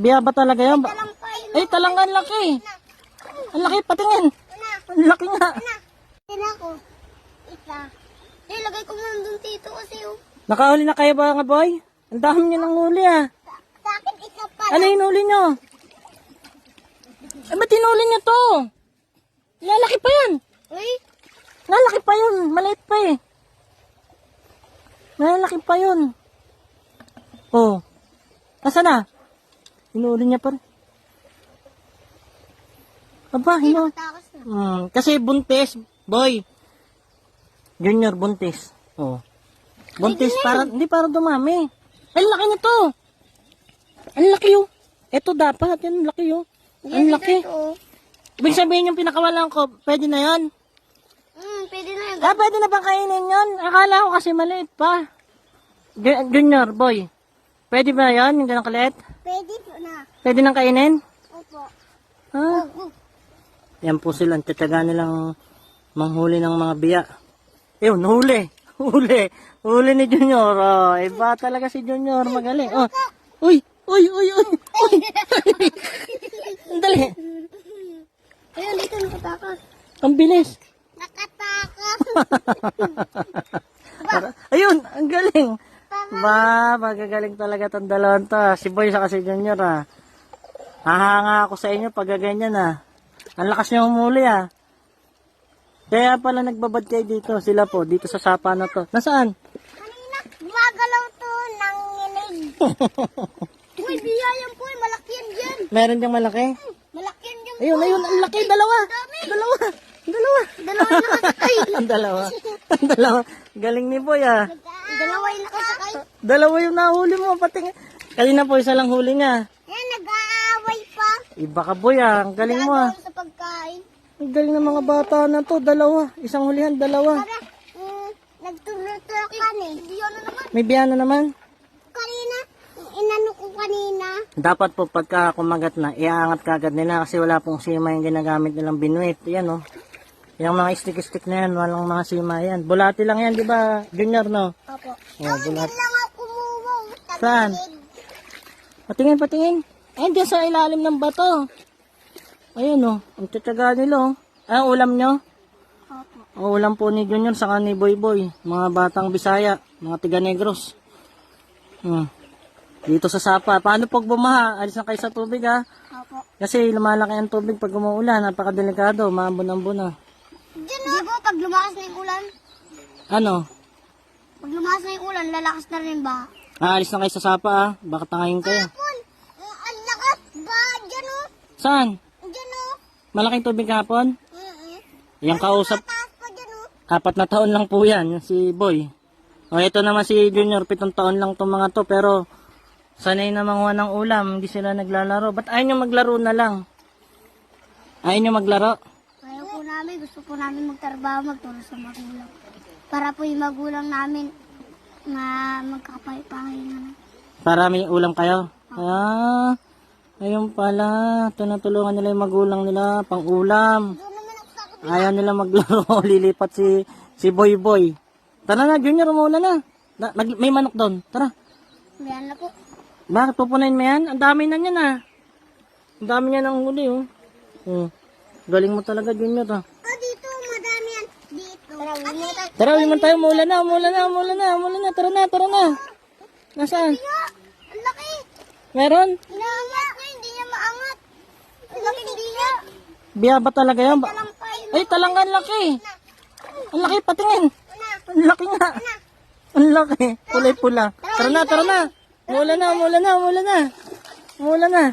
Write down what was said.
Biya ba talaga yan? Talampay. Ay, talagang ang laki. Ang laki, patingin. Ang laki nga. Tingnan ko. Isa. Ilagay ko muna dun dito kasi oh. Nakahuli na kayo ba nga boy? Ang dami nyo ng huli ah. Sa akin isa pa. Ano hinuli nyo? Ba't hinuli nyo to? Lalaki pa yan. Uy. Lalaki pa yun. Maliit pa eh. Lalaki pa yun. Oh. Nasaan na? Hinuli niya pa rin. Aba, hinuli. Takas na. Kasi buntis, boy. Junior buntis. Oh. Buntis para, hindi para dumami. Ay, laki nito. Ang laki oh. Ito dapat, yan laki oh. Ang laki. Ito. Ibig sabihin yung pinakawalan ko, pwede na yan. Pwede na yun. Ah, pwede na bang kainin yun? Akala ko kasi maliit pa. Junior, boy. Pwede ba yan, yung ganang kalit? Pwede po na. Pwede nang kainin? Opo. Ah. Yan po sila, ang tataga nilang manghuli ng mga biya. Ayun, huli. Huli. Huli ni Junior. Oh, iba talaga si Junior, magaling. Oh. Uy, uy, uy, uy. Uy. Ang dali. Ayun, dito nakatakas. Ang bilis. Nakatakas. Ayun, ang galing. Ba, magagaling talaga itong dalawang to. Si Boy sa si Junior ah. Hahanga ako sa inyo pag ganyan ah. Ang lakas niya humuli ah. Kaya pala nagbabad kayo dito. Sila po, dito sa sapa na to. Nasaan? Kanina, gumagalaw to ng nginig. Uy, biyayan po. Malaki yan dyan. Meron diyang malaki? Malaki yan dyan. Ayun, ayun, ang laki. Dalawa. Dalawa. Dalawa. Dalawa na nakasakay. Ang dalawa. Ang dalawa. Galing ni Boy ah. Dalawa yung nakasakay. Dalawa yung nahuli mo. Pati kanina po, isa lang huli niya. Yan, nag-aaway pa. Iba ka Boy ah. Ang galing mo ah. Gagawin sa pagkain. Ang galing ng mga bata na to. Dalawa. Isang hulihan, dalawa. Para, nagtulog-tulog eh. Diyan na naman. May biyana naman. Kanina, inano ko kanina. Dapat po pagka kumagat na, iaangat kagad nila kasi wala pong sima yung ginagamit nilang binuit. Yan o. Yung mga stick-stick na yan, walang mga sima yan. Bulati lang yan, di ba, Junior, no? Opo. Oh, bulati. Lang ako kumuha. Saan? Patingin, patingin. Ayun, dyan sa ilalim ng bato. Ayun o, ang tataga nila o. Ay, ang ulam nyo? Opo. Ang ulam po ni Junior, saka ni Boy Boy. Mga batang Bisaya, mga tiga Negros. Dito sa sapa. Paano pag bumaha? Alis na kayo sa tubig ha? Opo. Kasi lumalaki ang tubig pag umuulan. Napakadelikado. Maambon-ambon na. Diyan o. Di ba, pag lumakas na yung ulan, Ano? pag lumakas na yung ulan, lalakas na rin ba? Aalis na kayo sa sapa ha? Baka tangayin kayo. Hapon, ang lakas ba? Diyan o. Saan? Diyan o. Malaking tubig kahapon? Yung kausap. Taas pa dyan o. 4 na taon lang po yan. Yung si Boy. O ito naman si Junior. 7 taon lang itong mga to. Pero sanay na manguha ng ulam. Hindi sila naglalaro. Ba't ayaw nyo maglaro na lang? Ayaw nyo maglaro? Ayaw po namin, gusto po namin magtrabaho, magtulong sa magulang. Para po yung magulang namin na magkapay-pahinga na. Para may ulam kayo? Ah, ayun pala. Tinutulungan nila yung magulang nila. Pang ulam. Doon naman ako sa Ayaw nila maglaro. Lilipat si Boy Boy. Tara na Junior, umuulan na. May manok doon. Tara. Yan na po. Bakit pupunayin mo yan? Ang dami na niyan ah. Ang dami niya ng huli oh. Galing mo talaga Junior ah. Dito, madami yan. Dito. Tara, uwi tayo. Tara, uwi man tayo. Umuulan na, umuulan na, umuulan na, umuulan na. Tara na, tara na. Nasaan? Ang laki. Meron? Inaangat ko, hindi niya maangat. Ang laki hindi niya. Biya ba talaga yan? Talampay. Ay, talanggan laki. Ang laki, patingin. Ang laki nga. Ang laki. Kulay pula. Tara na, tara na. Umuulan na, umuulan na, umuulan na. Umuulan na.